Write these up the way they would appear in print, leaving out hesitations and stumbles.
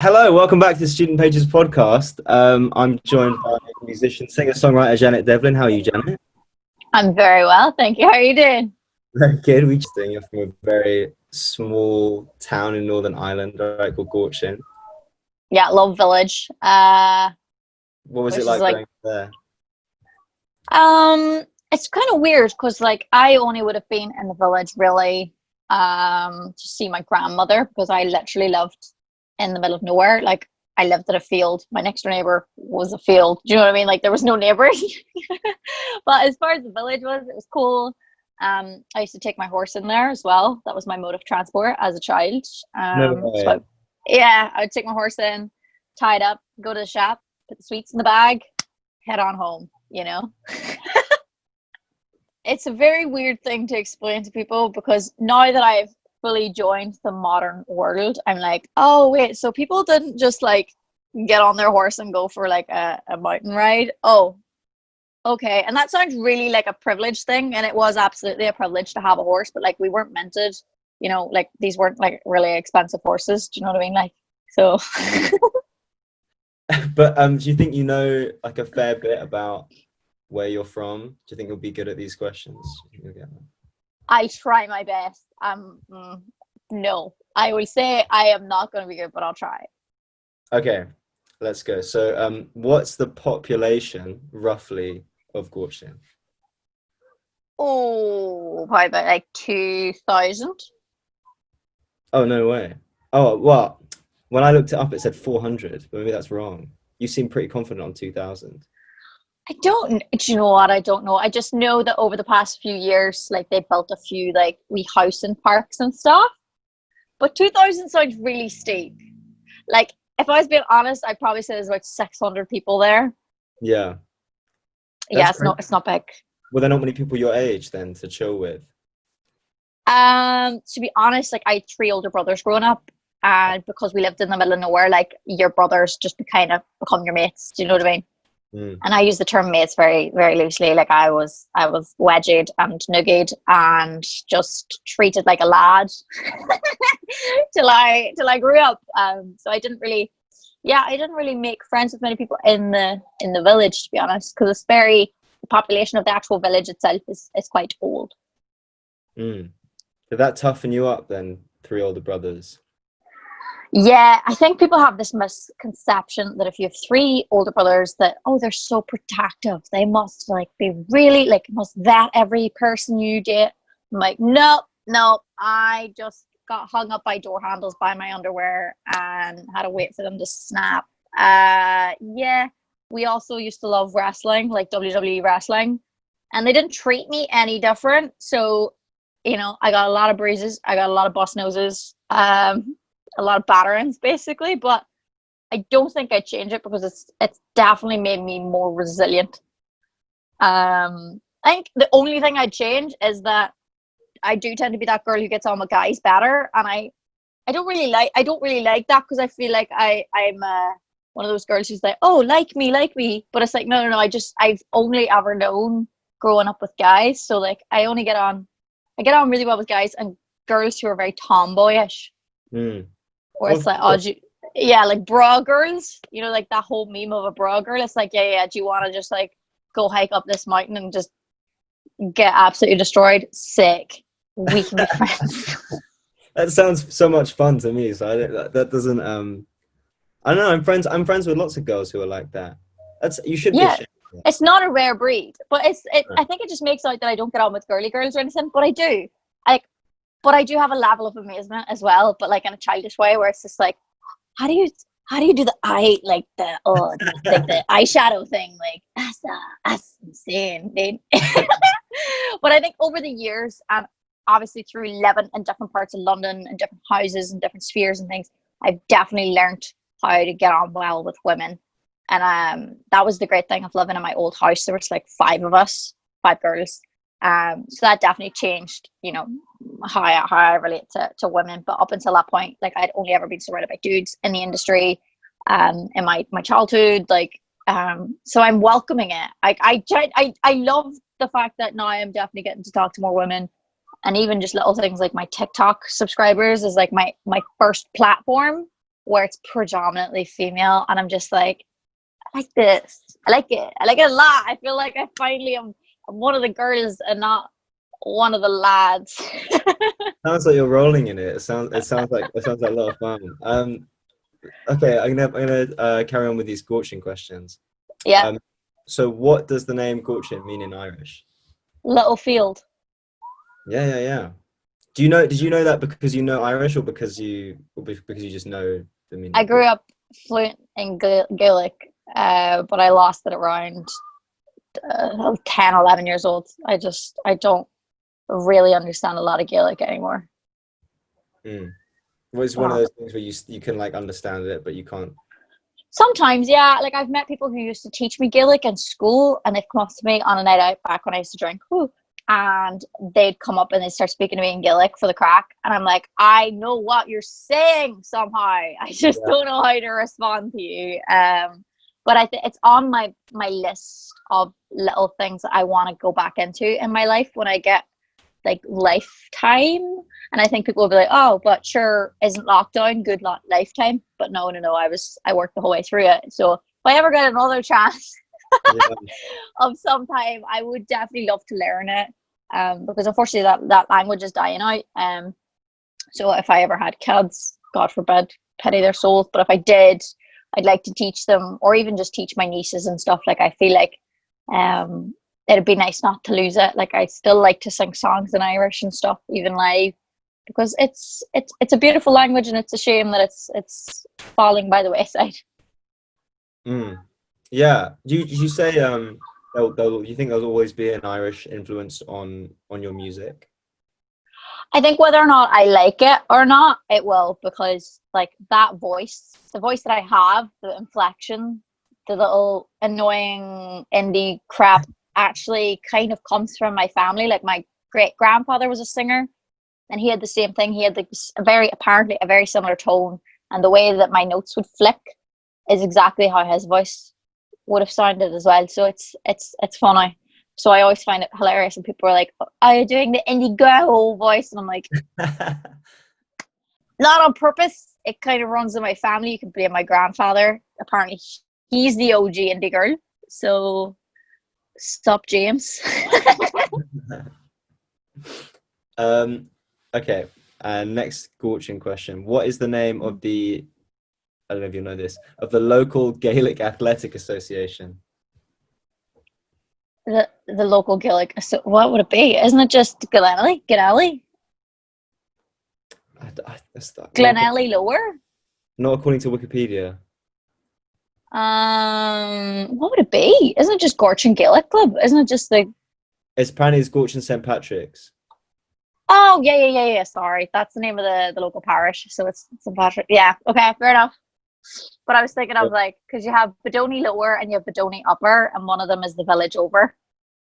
Hello, welcome back to the Student Pages podcast. I'm joined by musician, singer-songwriter Janet Devlin. How are you, Janet? I'm very well, thank you. How are you doing? Very good. We just you're from a very small town in Northern Ireland, right, called Gorchin. Yeah, Love Village. What was it Which is like like going there? it's kind of weird because like I only would have been in the village really to see my grandmother because I literally lived in the middle of nowhere. Like I lived in a field. My next door neighbor was a field. Do you know what I mean? Like there was no neighbors. But as far as the village was, it was cool. I used to take my horse in there as well. That was my mode of transport as a child. No So way. yeah, I would take my horse in, tie it up, go to the shop, put the sweets in the bag, head on home, you know? It's a very weird thing to explain to people because now that I've fully joined the modern world, I'm like, oh, wait, so people didn't just like get on their horse and go for like a mountain ride? Oh, okay. And that sounds really like a privilege thing. And it was absolutely a privilege to have a horse, but like we weren't minted, like these weren't like really expensive horses. Do you know what I mean? Like, so. But do you think you know like a fair bit about where you're from? Do you think you'll be good at these questions? Do you think you'll get them? I try my best. No, I will say I am not going to be good, but I'll try. Okay, let's go. So, what's the population roughly of Gorchin? Oh, probably about like 2,000. Oh, no way. Oh, well, when I looked it up, it said 400, but maybe that's wrong. You seem pretty confident on 2000. Do you know what? I don't know. I just know that over the past few years, like they built a few like wee housing parks and stuff. But 2,000 sounds really steep. Like if I was being honest, I'd probably say there's about 600 people there. Yeah, Yeah, that's it's great. not big. Were there not many people your age then to chill with? To be honest, like I had three older brothers growing up, and because we lived in the middle of nowhere, like your brothers just kind of become your mates. Do you know what I mean? Mm. And I use the term mates very, very loosely. Like I was wedged and nuggied and just treated like a lad till I grew up. So I didn't really make friends with many people in the village, to be honest, because the population of the actual village itself is quite old. Mm. Did that toughen you up then, three older brothers? Yeah, I think people have this misconception that if you have three older brothers, that they're so protective. They must like be really like must vet every person you date. I'm like, no, no, I just got hung up by door handles by my underwear and had to wait for them to snap. Yeah, we also used to love wrestling, like WWE wrestling, and they didn't treat me any different. So, I got a lot of bruises, I got a lot of bust noses. A lot of batterings basically, but I don't think I'd change it because it's definitely made me more resilient. I think the only thing I'd change is that I do tend to be that girl who gets on with guys better, and I don't really like that because I feel like I'm one of those girls who's like, oh, like me, but it's like no no no, I've only ever known growing up with guys, so like I get on really well with guys and girls who are very tomboyish. Mm. Or it's Of like, course. yeah, like bra girls, like that whole meme of a bra girl. It's like, yeah, do you want to just like go hike up this mountain and just get absolutely destroyed? Sick. We can be friends. That sounds so much fun to me. So that doesn't I don't know. I'm friends with lots of girls who are like that. You should be Yeah, ashamed of it's not a rare breed, but that. I think it just makes out that I don't get on with girly girls or anything, but I do. Like, but I do have a level of amazement as well, but like in a childish way where it's just like, how do you do the eye like the eyeshadow thing? Like that's insane, dude. But I think over the years, and obviously through living in different parts of London and different houses and different spheres and things, I've definitely learned how to get on well with women. And that was the great thing of living in my old house. There was like five of us, five girls. So that definitely changed, how I relate to women. But up until that point, like I'd only ever been surrounded by dudes in the industry, in my childhood. Like, so I'm welcoming it. I love the fact that now I'm definitely getting to talk to more women, and even just little things like my TikTok subscribers is like my first platform where it's predominantly female, and I'm just like, I like this. I like it. I like it a lot. I feel like I finally am one of the girls and not one of the lads. Sounds like you're rolling in it. It sounds like a lot of fun. Okay, I'm gonna carry on with these Gorchin questions. Yeah, So what does the name Gorchin mean in Irish? little field. Yeah. Did you know that because you know Irish, or because you just know the meaning? I grew up fluent in Gaelic, but I lost it around 10, 11 years old. I don't really understand a lot of Gaelic anymore. Mm. Well, it's one of those things where you can like understand it, but you can't. Sometimes, yeah. Like I've met people who used to teach me Gaelic in school, and they've come up to me on a night out back when I used to drink, and they'd come up and they'd start speaking to me in Gaelic for the crack, and I'm like, I know what you're saying somehow. I just don't know how to respond to you. But I think it's on my list of little things that I want to go back into in my life when I get like lifetime. And I think people will be like, oh, but sure, isn't lockdown good lifetime? But no, I worked the whole way through it. So if I ever get another chance of some time, I would definitely love to learn it. Because unfortunately that language is dying out. So if I ever had kids, God forbid, pity their souls, but if I did, I'd like to teach them, or even just teach my nieces and stuff. Like I feel like it'd be nice not to lose it. Like I still like to sing songs in Irish and stuff, even live, because it's a beautiful language, and it's a shame that it's falling by the wayside. Yeah. You say you think there'll always be an Irish influence on your music? I think whether or not I like it or not, it will, because like that voice, the voice that I have, the inflection, the little annoying indie crap actually kind of comes from my family. Like my great grandfather was a singer, and he had the same thing. He had apparently a very similar tone, and the way that my notes would flick is exactly how his voice would have sounded as well. So it's funny. So I always find it hilarious when people are like, are you doing the indie girl voice? And I'm like, not on purpose. It kind of runs in my family. You can blame my grandfather. Apparently he's the OG indie girl. So stop, James. Okay. Next Gorchin question. What is the name of I don't know if you know this, of the local Gaelic Athletic Association? The local Gaelic. So what would it be? Isn't it just Glenelly? Glenelly Lower? Not according to Wikipedia. What would it be? Isn't it just Gorchin Gaelic Club? Isn't it just It's apparently Gorchin St. Patrick's. Oh yeah. Sorry, that's the name of the local parish. So it's St. Patrick. Yeah. Okay, fair enough. But I was thinking of like, because you have Bodoni Lower and you have Bodoni Upper, and one of them is the village over.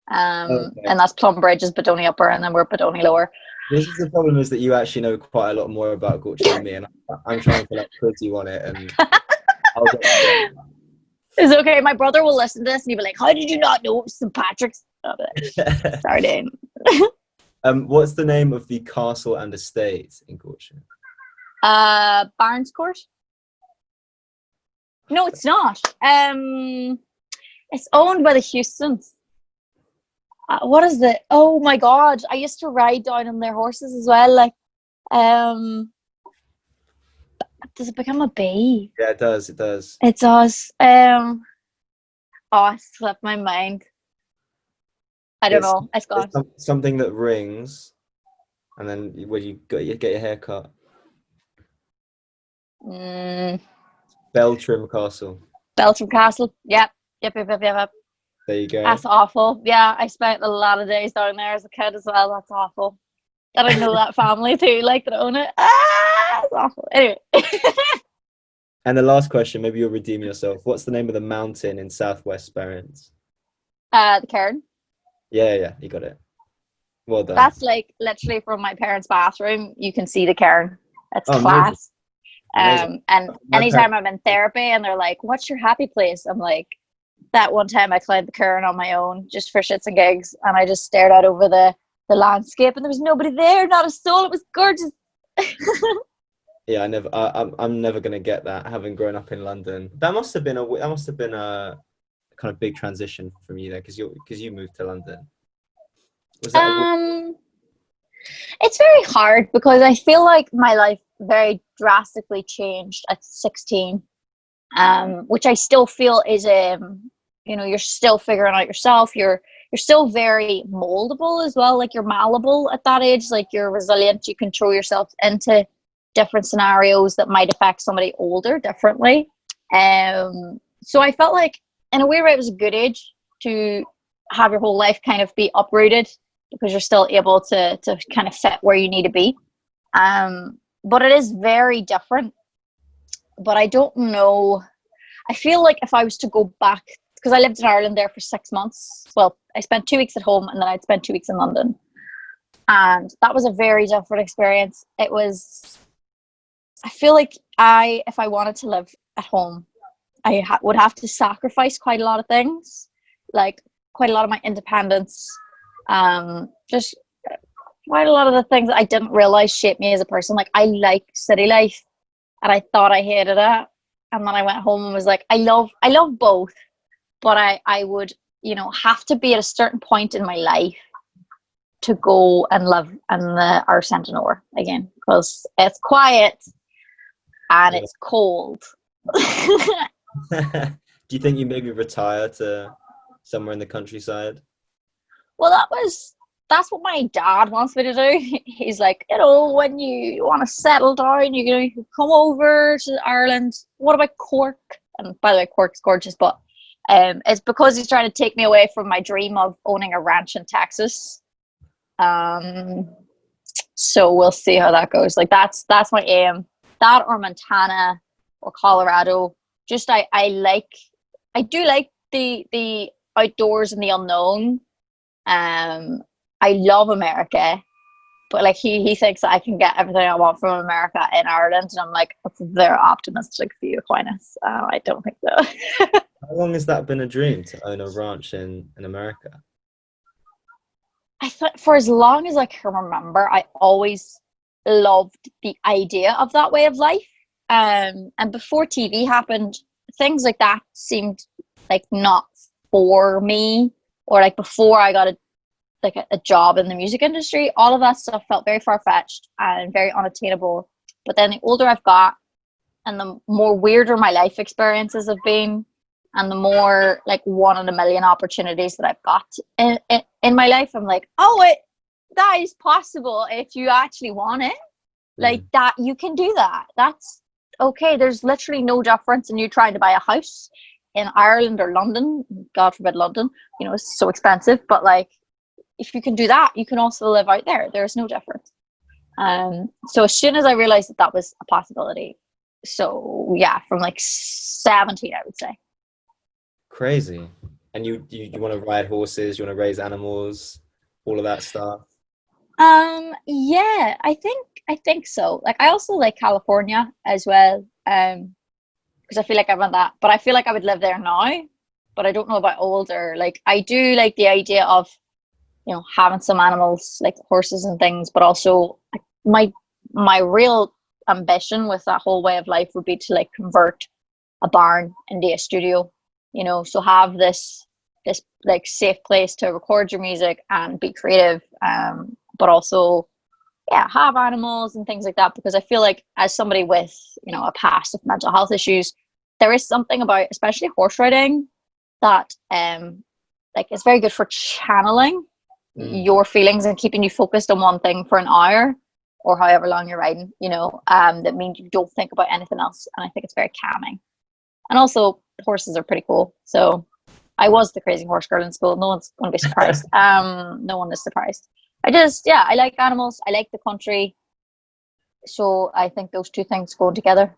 And that's Plumbridge is Bodoni Upper, and then we're Bodoni Lower. This is the problem, is that you actually know quite a lot more about Gorchin than me, and I'm trying to like quiz you on it, and it's okay. My brother will listen to this and he'll be like, how did you not know it was St. Patrick's? Sorry, Dane. What's the name of the castle and estate in Gorchin? Barnes Court. No, it's not. It's owned by the Houstons. What is it? Oh my God! I used to ride down on their horses as well. Like, does it become a bay? Yeah, it does. It does. It does. Oh, it slipped my mind. I don't know. It's gone. Something that rings, and then when you get your hair cut. Beltrim Castle. Beltrim Castle. Yep. There you go. That's awful. Yeah, I spent a lot of days down there as a kid as well. That's awful. I don't know that family too, like that own it. It's awful. Anyway. And the last question, maybe you'll redeem yourself. What's the name of the mountain in Southwest Sperrins? The Cairn. Yeah, you got it. Well done. That's like literally from my parents' bathroom. You can see the Cairn. It's class. Amazing. And anytime I'm in therapy and they're like, what's your happy place? I'm like, that one time I climbed the Cairn on my own just for shits and gigs, and I just stared out over the landscape, and there was nobody there, not a soul. It was gorgeous. Yeah, I'm never gonna get that, having grown up in London. That must have been a kind of big transition from you there, because you moved to London. Was that a, Um, it's very hard because I feel like my life very drastically changed at 16. Which I still feel is you're still figuring out yourself. You're still very moldable as well. Like you're malleable at that age. Like you're resilient. You can throw yourself into different scenarios that might affect somebody older differently. So I felt like in a way, right, it was a good age to have your whole life kind of be uprooted because you're still able to kind of fit where you need to be. But it is very different. But I don't know. I feel like if I was to go back, because I lived in Ireland there for 6 months. Well, I spent 2 weeks at home and then I'd spent 2 weeks in London. And that was a very different experience. I feel like if I wanted to live at home, would have to sacrifice quite a lot of things, like quite a lot of my independence. Just quite a lot of the things that I didn't realize shaped me as a person. Like I like city life and I thought I hated it. And then I went home and was like, I love both, but I would, have to be at a certain point in my life to go and live in the our Sentinel again because it's quiet and yeah. it's cold. Do you think you maybe retire to somewhere in the countryside? Well, that's what my dad wants me to do. He's like, when you want to settle down, you can come over to Ireland. What about Cork? And by the way, Cork's gorgeous, but it's because he's trying to take me away from my dream of owning a ranch in Texas. So we'll see how that goes. Like that's my aim. That or Montana or Colorado. Just I do like the outdoors and the unknown. I love America, but like he thinks that I can get everything I want from America in Ireland, and I'm like, that's very optimistic for you, Aquinas. I don't think so. How long has that been a dream, to own a ranch in America? I thought for as long as I can remember, I always loved the idea of that way of life. And before TV happened, things like that seemed like not for me, or like before I got a job in the music industry, all of that stuff felt very far-fetched and very unattainable. But then the older I've got and the more weirder my life experiences have been and the more like one in a million opportunities that I've got in my life, I'm like, that is possible if you actually want it. Like that, you can do that. That's okay. There's literally no difference in you trying to buy a house in Ireland or London. God forbid London, it's so expensive, but like if you can do that, you can also live out there. There's no difference. So as soon as I realized that was a possibility, so yeah, from like 17, I would say. Crazy. And you want to ride horses, you want to raise animals, all of that stuff. Yeah, I think so. Like I also like California as well. Because I feel like I want that, but I feel like I would live there now, but I don't know about older. Like I do like the idea of having some animals like horses and things, but also my real ambition with that whole way of life would be to like convert a barn into a studio, so have this like safe place to record your music and be creative, but also have animals and things like that, because I feel like as somebody with a past of mental health issues, there is something about especially horse riding that like it's very good for channeling your feelings and keeping you focused on one thing for an hour or however long you're riding, that means you don't think about anything else. And I think it's very calming. And also horses are pretty cool. So I was the crazy horse girl in school. No one's going to be surprised. No one is surprised. I like animals. I like the country. So I think those two things go together.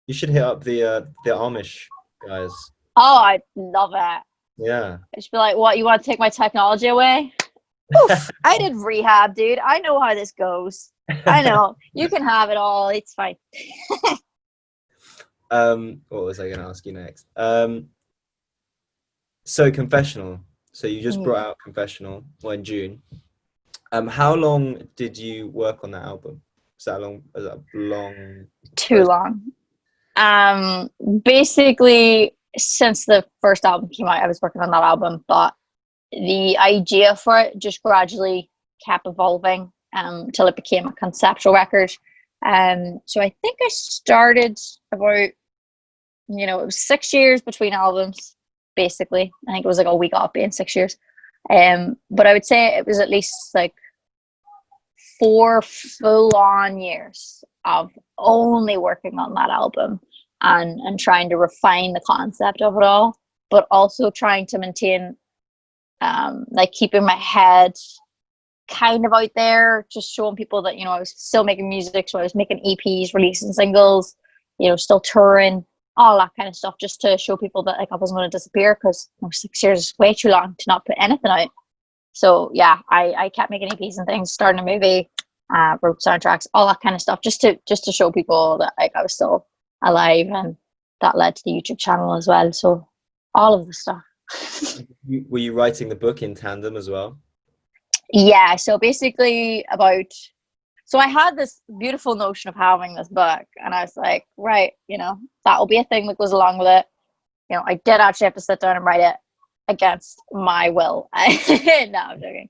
You should hit up the Amish guys. Oh, I love it. Yeah. I should be like, what, you want to take my technology away? Oof, I did rehab, dude. I know how this goes. I know. You can have it all. It's fine. What was I going to ask you next? So Confessional. So you just brought out Confessional, in June. How long did you work on that album? Is that a long Too long. Basically, since the first album came out, I was working on that album, but the idea for it just gradually kept evolving till it became a conceptual record. So I think I started about, it was 6 years between albums, basically. I think it was like a week off being 6 years. But I would say it was at least like 4 full-on years of only working on that album and trying to refine the concept of it all, but also trying to maintain like keeping my head kind of out there, just showing people that I was still making music. So I was making EPs, releasing singles, still touring, all that kind of stuff, just to show people that like I wasn't going to disappear, because 6 years is way too long to not put anything out. So yeah, I kept making EPs and things, starting a movie, wrote soundtracks, all that kind of stuff, just to show people that like I was still alive, and that led to the YouTube channel as well. So all of the stuff. Were you writing the book in tandem as well? Yeah, so basically so I had this beautiful notion of having this book, and I was like, right, that'll be a thing that goes along with it. I did actually have to sit down and write it against my will. No, I'm joking.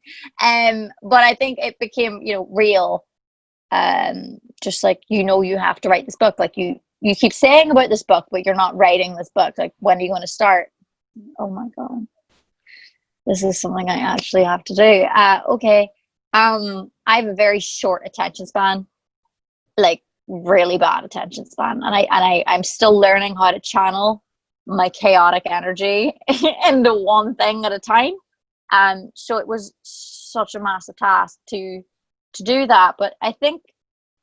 But I think it became, real. Just like, you have to write this book. Like you keep saying about this book, but you're not writing this book. Like, when are you going to start? Oh my God. This is something I actually have to do. Okay. I have a very short attention span, like really bad attention span. And I'm still learning how to channel my chaotic energy into one thing at a time. So it was such a massive task to do that. But I think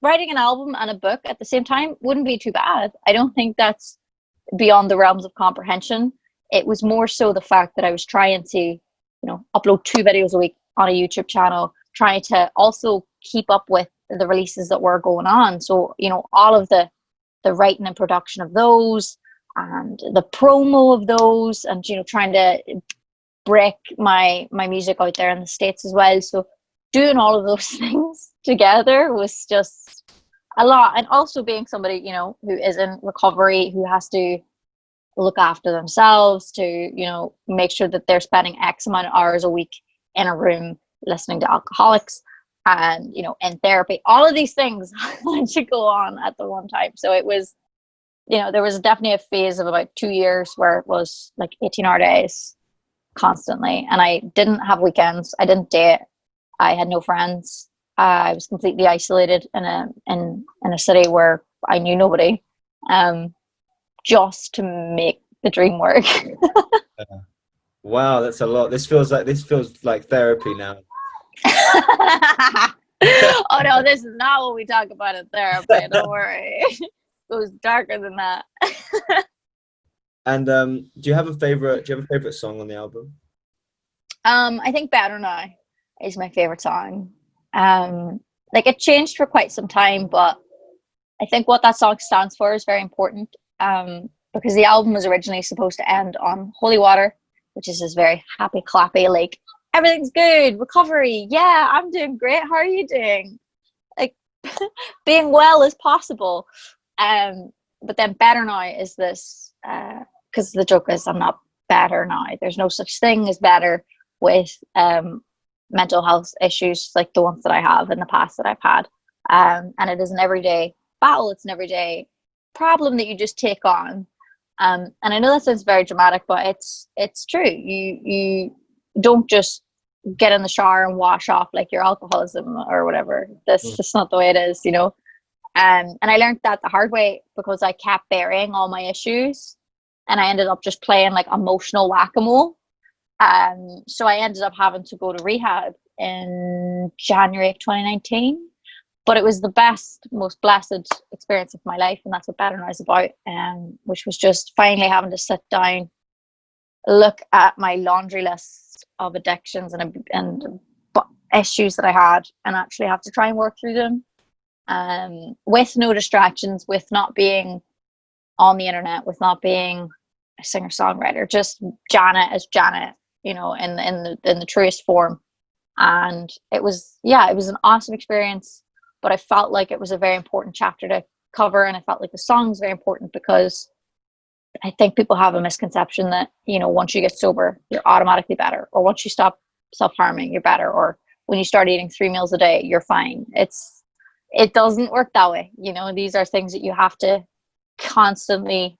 writing an album and a book at the same time wouldn't be too bad. I don't think that's beyond the realms of comprehension. It was more so the fact that I was trying to, upload 2 videos a week on a YouTube channel, trying to also keep up with the releases that were going on. So, all of the writing and production of those, and the promo of those, and trying to break my music out there in the States as well. So doing all of those things together was just a lot. And also being somebody who is in recovery, who has to look after themselves, to make sure that they're spending X amount of hours a week in a room listening to alcoholics, and in therapy, all of these things had to go on at the one time. So it was, there was definitely a phase of about 2 years where it was like 18-hour days constantly, and I didn't have weekends. I didn't date. I had no friends. I was completely isolated in a city where I knew nobody, just to make the dream work. Wow, that's a lot. This feels like therapy now. Oh no, this is not what we talk about in therapy. Don't worry. It goes darker than that. And do you have a favorite song on the album? I think Bodhrán is my favorite song. Like, it changed for quite some time, but I think what that song stands for is very important. Because the album was originally supposed to end on Holy Water, which is this very happy, clappy, like, everything's good, recovery, yeah, I'm doing great, how are you doing? Like, being well as possible. But then Better Now is this, because the joke is I'm not better now. There's no such thing as better with mental health issues like the ones that I have in the past that I've had. And it is an everyday battle, it's an everyday problem that you just take on. And I know that sounds very dramatic, but it's true. You don't just get in the shower and wash off like your alcoholism or whatever. That's just not the way it is, and I learned that the hard way, because I kept burying all my issues, and I ended up just playing like emotional whack-a-mole. So I ended up having to go to rehab in January of 2019. But it was the best, most blessed experience of my life, and that's what Better Now is about. Which was just finally having to sit down, look at my laundry list of addictions and issues that I had, and actually have to try and work through them, with no distractions, with not being on the internet, with not being a singer-songwriter, just Janet as Janet, in the truest form. And it was an awesome experience. but I felt like it was a very important chapter to cover, and I felt like the song's very important because I think people have a misconception that, you know, once you get sober, you're automatically better, or once you stop self-harming, you're better, or when you start eating 3 meals a day, you're fine. It doesn't work that way. You know, these are things that you have to constantly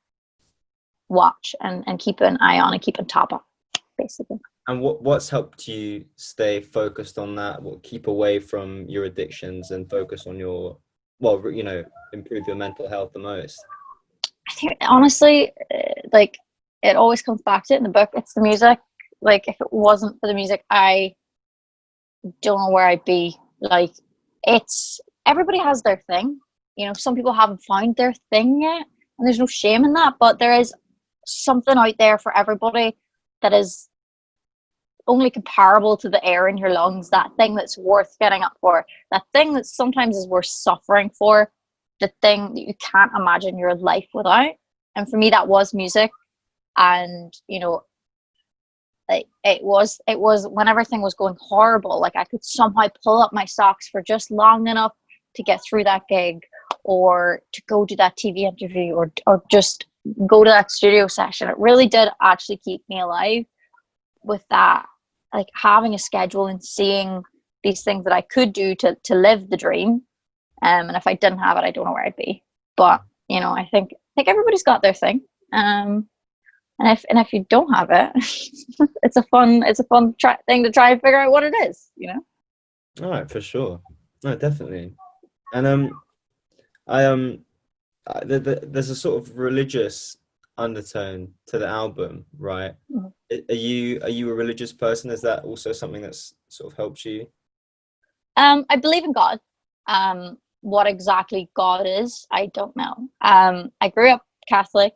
watch and keep an eye on and keep on top of, basically. And what's helped you stay focused on that? What keep away from your addictions and focus on your, well, you know, improve your mental health the most? I think honestly, like, it always comes back to it in the book. It's the music. Like, if it wasn't for the music, I don't know where I'd be. Like, it's, everybody has their thing. You know, some people haven't found their thing yet, and there's no shame in that. But there is something out there for everybody that is only comparable to the air in your lungs, that thing that's worth getting up for, that thing that sometimes is worth suffering for, the thing that you can't imagine your life without. And for me, that was music. And, you know, it was when everything was going horrible, like I could somehow pull up my socks for just long enough to get through that gig, or to go to that TV interview, or just go to that studio session. It really did actually keep me alive with that, like having a schedule and seeing these things that I could do to live the dream. And if I didn't have it, I don't know where I'd be. But, you know, I think everybody's got their thing. And if you don't have it, it's a fun thing to try and figure out what it is, you know? All right, for sure. No, definitely. And there's a sort of religious undertone to the album, right? Mm-hmm. Are you a religious person? Is that also something that's sort of helped you? I believe in God. What exactly God is, I don't know. I grew up Catholic,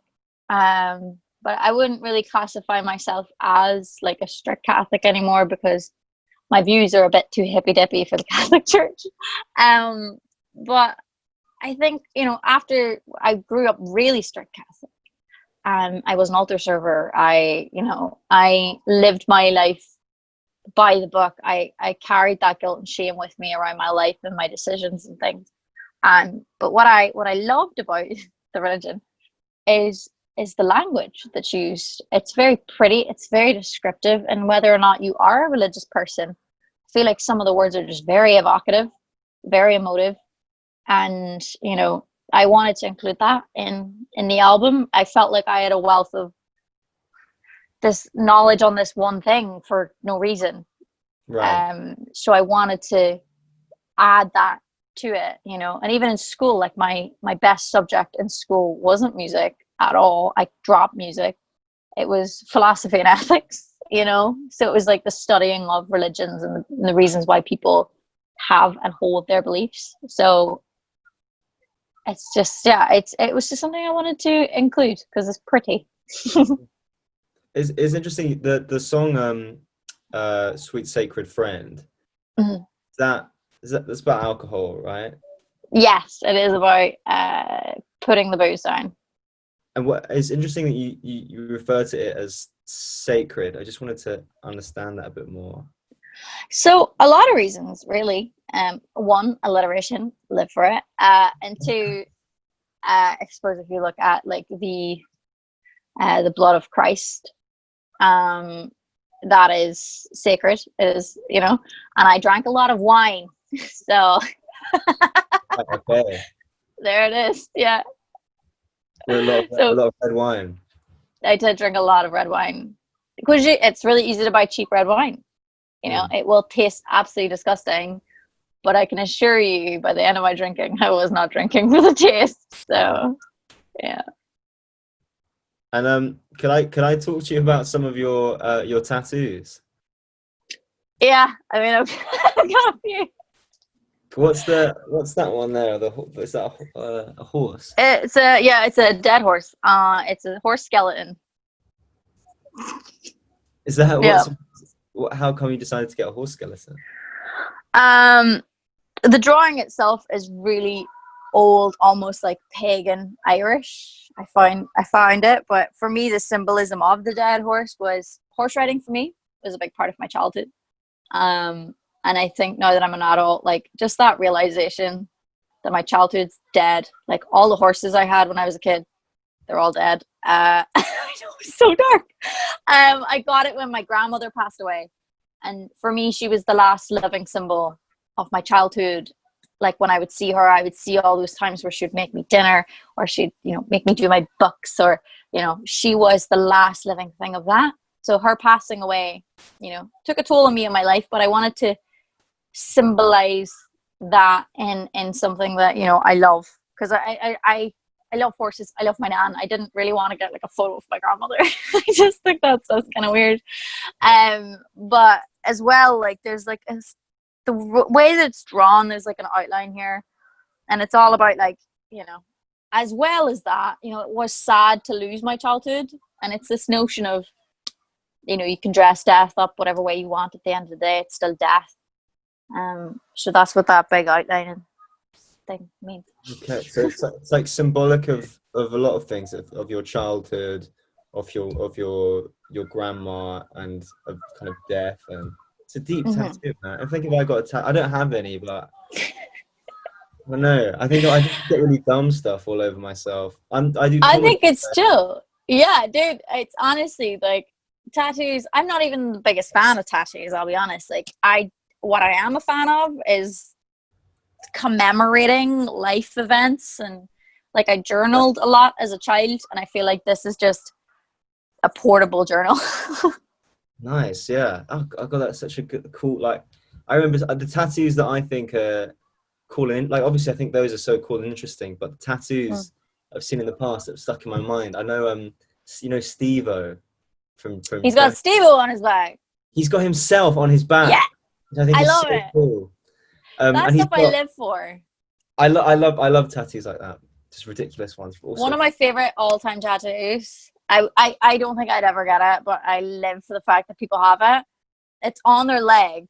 but I wouldn't really classify myself as like a strict Catholic anymore, because my views are a bit too hippy-dippy for the Catholic Church. But I think, you know, after I grew up really strict Catholic, I was an altar server. I lived my life by the book. I carried that guilt and shame with me around my life and my decisions and things. But what I loved about the religion is the language that's used. It's very pretty, it's very descriptive, and whether or not you are a religious person, I feel like some of the words are just very evocative, very emotive. And, you know, I wanted to include that in the album. I felt like I had a wealth of this knowledge on this one thing for no reason. Right. So I wanted to add that to it, you know. And even in school, like my best subject in school wasn't music at all. I dropped music. It was philosophy and ethics, you know. So it was like the studying of religions and the reasons why people have and hold their beliefs. So it's just, yeah, it was just something I wanted to include because it's pretty. It's interesting, the song Sweet Sacred Friend, Mm-hmm. that's about alcohol, right? Yes, it is about putting the booze down. And what it's interesting that you refer to it as sacred. I just wanted to understand that a bit more. So a lot of reasons, really. One, alliteration, live for it. And two, I suppose if you look at like the blood of Christ, that is sacred. It is, you know. And I drank a lot of wine, so Okay. there it is. Yeah. A lot of red wine. I did drink a lot of red wine because it's really easy to buy cheap red wine. You know, it will taste absolutely disgusting, but I can assure you by the end of my drinking, I was not drinking for the taste. So, yeah. And can I talk to you about some of your tattoos? Yeah, I mean, I've got a few. What's that one there? Is that a horse? It's a dead horse. It's a horse skeleton. Is that Yeah. How come you decided to get a horse skeleton? The drawing itself is really old, almost like pagan Irish. I found it, but for me, the symbolism of the dead horse was horse riding. For me, was a big part of my childhood. And I think now that I'm an adult, like just that realization that my childhood's dead. Like all the horses I had when I was a kid, they're all dead. I know, it's so dark. I got it when my grandmother passed away. And for me, she was the last living symbol of my childhood. Like when I would see her, I would see all those times where she'd make me dinner, or she'd, make me do my books, or, she was the last living thing of that. So her passing away, took a toll on me in my life, but I wanted to symbolize that in something that, I love. Because I love horses. I love my nan. I didn't really want to get like a photo of my grandmother. I just think that's kind of weird. But as well, like there's like the way that it's drawn, there's like an outline here, and it's all about like, as well as that, it was sad to lose my childhood, and it's this notion of, you can dress death up whatever way you want. At the end of the day, it's still death. So that's what that big outline thing means. Okay, so it's like symbolic of a lot of things, of your childhood, of your grandma, and of kind of death. And it's a deep tattoo, man. I think if I got a tattoo, I don't have any, but I don't know. I think I just get really dumb stuff all over myself. I think it's chill. Yeah, dude. It's honestly like tattoos. I'm not even the biggest fan of tattoos, I'll be honest. Like what I am a fan of is commemorating life events, and like I journaled a lot as a child, and I feel like this is just a portable journal. Nice, yeah. Oh, I got that, such a good, cool, like, I remember the tattoos that I think are cool, and like obviously I think those are so cool and interesting, but the tattoos I've seen in the past that have stuck in my mind. I know Steve-O from he's got Steve-O on his back. He's got himself on his back. Yeah, which I think is love so it. cool. That's stuff I live for. I love tattoos like that, just ridiculous ones. But also, one of my favorite all-time tattoos. I don't think I'd ever get it, but I live for the fact that people have it. It's on their leg,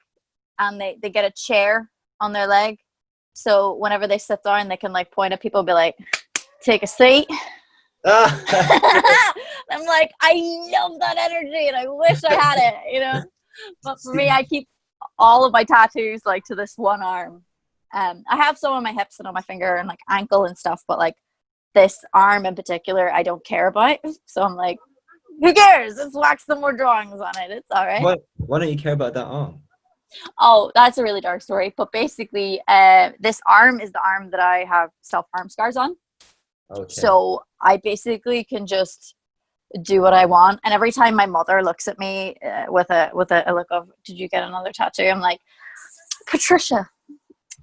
and they get a chair on their leg, so whenever they sit down, they can like point at people and be like, "Take a seat." I'm like, I love that energy, and I wish I had it, But for me, I keep all of my tattoos like to this one arm. I have some on my hips and on my finger and like ankle and stuff, but like this arm in particular, I don't care about. So I'm like, who cares? Let's wax some more drawings on it. It's all right. Why don't you care about that arm? Oh, that's a really dark story. But basically, this arm is the arm that I have self-harm scars on. Okay. So I basically can just do what I want. And every time my mother looks at me with a look of, did you get another tattoo? I'm like, Patricia,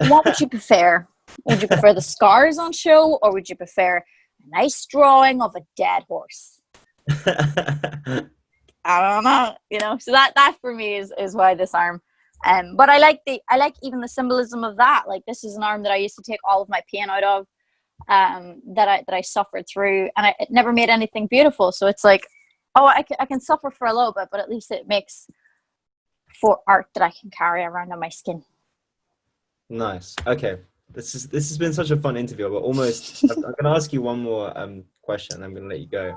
what would you prefer? Would you prefer the scars on show, or would you prefer a nice drawing of a dead horse? I don't know, so that for me is why this arm. But I like even the symbolism of that. Like, this is an arm that I used to take all of my pain out of, that I suffered through, and it never made anything beautiful. So it's like, oh, I can suffer for a little bit, but at least it makes for art that I can carry around on my skin. Nice. Okay, this has been such a fun interview. But almost, I'm going to ask you one more question. I'm going to let you go.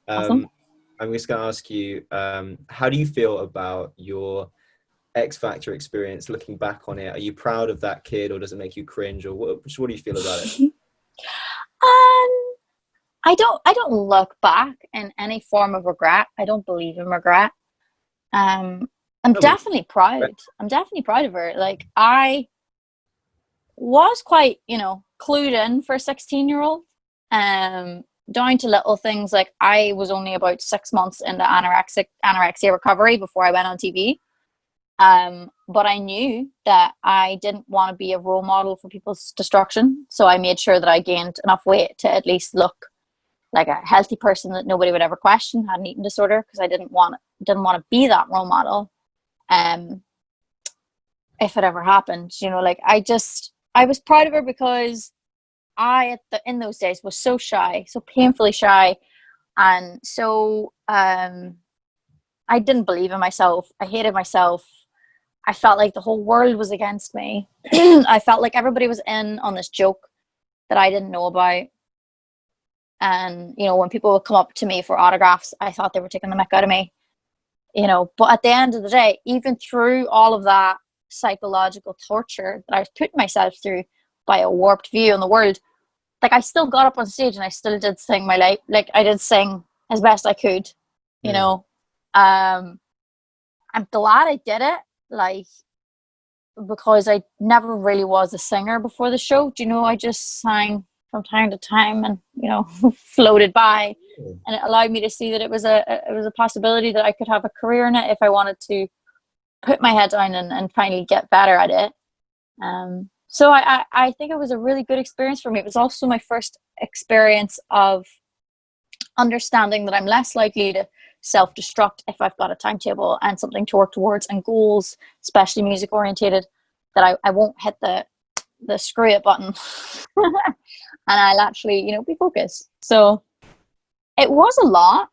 Awesome. I'm just going to ask you, how do you feel about your X Factor experience? Looking back on it, are you proud of that kid, or does it make you cringe, or what do you feel about it? I don't look back in any form of regret. I don't believe in regret. I'm definitely proud. I'm definitely proud of her. Like, I was quite, clued in for a 16-year-old, down to little things. Like, I was only about 6 months into anorexia recovery before I went on TV. But I knew that I didn't want to be a role model for people's destruction. So I made sure that I gained enough weight to at least look like a healthy person that nobody would ever question had an eating disorder, because I didn't want to be that role model. If it ever happened, I was proud of her, because I in those days was so shy, so painfully shy, and so I didn't believe in myself. I hated myself. I felt like the whole world was against me. I felt like everybody was in on this joke that I didn't know about. And, when people would come up to me for autographs, I thought they were taking the mick out of me. But at the end of the day, even through all of that psychological torture that I was putting myself through, by a warped view on the world. Like I still got up on stage and I still did sing my life. Like I did sing as best I could, you know. I'm glad I did it, like, because I never really was a singer before the show. Do you know, I just sang from time to time and, you know, floated by, and it allowed me to see that it was a possibility that I could have a career in it if I wanted to put my head down and finally get better at it. So I think it was a really good experience for me. It was also my first experience of understanding that I'm less likely to self-destruct if I've got a timetable and something to work towards and goals, especially music orientated, that I won't hit the screw it button and I'll actually, you know, be focused. So it was a lot.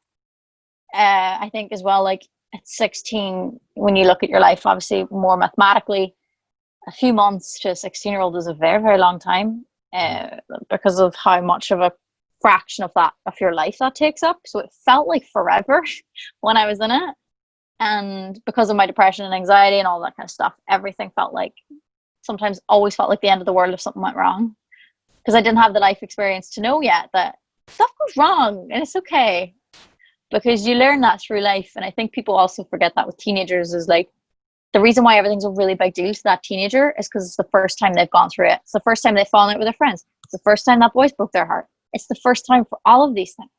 I think as well, like at 16, when you look at your life, obviously more mathematically, a few months to a 16-year-old is a very, very long time, because of how much of a fraction of your life that takes up. So it felt like forever when I was in it, and because of my depression and anxiety and all that kind of stuff, everything felt like, sometimes always felt like the end of the world if something went wrong, because I didn't have the life experience to know yet that stuff goes wrong and it's okay, because you learn that through life. And I think people also forget that with teenagers, is like, the reason why everything's a really big deal to that teenager is because it's the first time they've gone through it. It's the first time they've fallen out with their friends. It's the first time that boy's broke their heart. It's the first time for all of these things.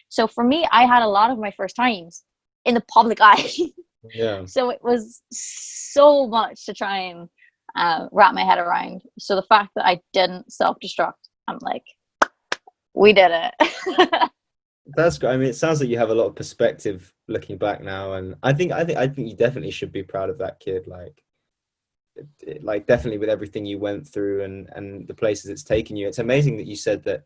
So for me, I had a lot of my first times in the public eye. Yeah. So it was so much to try and wrap my head around. So the fact that I didn't self-destruct, I'm like, we did it. That's great. I mean, it sounds like you have a lot of perspective looking back now, and I think you definitely should be proud of that kid. Like definitely with everything you went through and the places it's taken you. It's amazing that you said that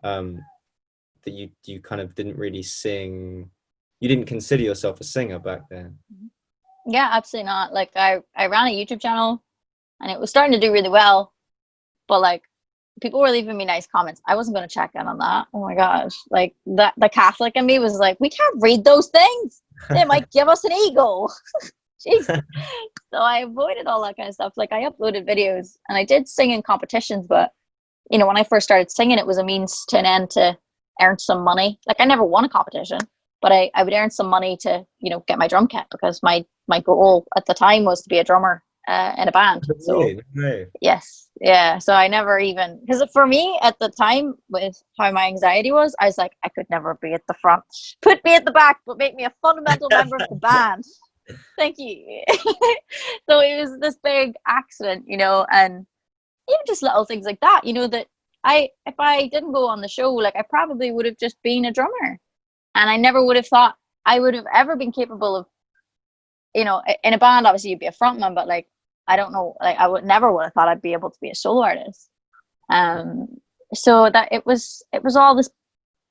that you kind of didn't really sing. You didn't consider yourself a singer back then. Yeah, absolutely not. Like I ran a YouTube channel and it was starting to do really well, but like people were leaving me nice comments. I wasn't going to check in on that. Oh my gosh. Like the Catholic in me was like, we can't read those things. They might give us an ego. Jeez. So I avoided all that kind of stuff. Like I uploaded videos and I did sing in competitions, but you know, when I first started singing, it was a means to an end to earn some money. Like I never won a competition, but I would earn some money to, you know, get my drum kit, because my goal at the time was to be a drummer in a band. So yes, yeah. So I never even, because for me at the time, with how my anxiety was, I was like, I could never be at the front. Put me at the back, but make me a fundamental member of the band. Thank you. So it was this big accident, you know, and even just little things like that, you know, that if I didn't go on the show, like I probably would have just been a drummer, and I never would have thought I would have ever been capable of, you know, in a band obviously you'd be a frontman, but like I don't know, like I would have thought I'd be able to be a solo artist. So that it was all this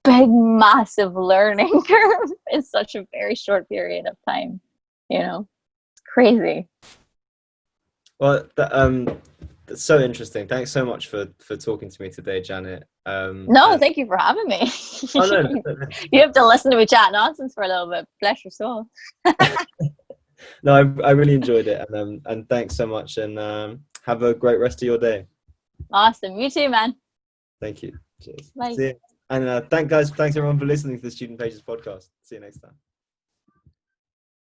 big massive learning curve in such a very short period of time, you know. It's crazy. Well, that's so interesting. Thanks so much for talking to me today, Janet. No, thank you for having me. Oh, no. You have to listen to me chat nonsense for a little bit. Bless your soul. No, I really enjoyed it, and thanks so much, and have a great rest of your day. Awesome. You too, man. Thank you. Cheers. Bye. See you. And thanks everyone for listening to the Student Pages podcast. See you next time.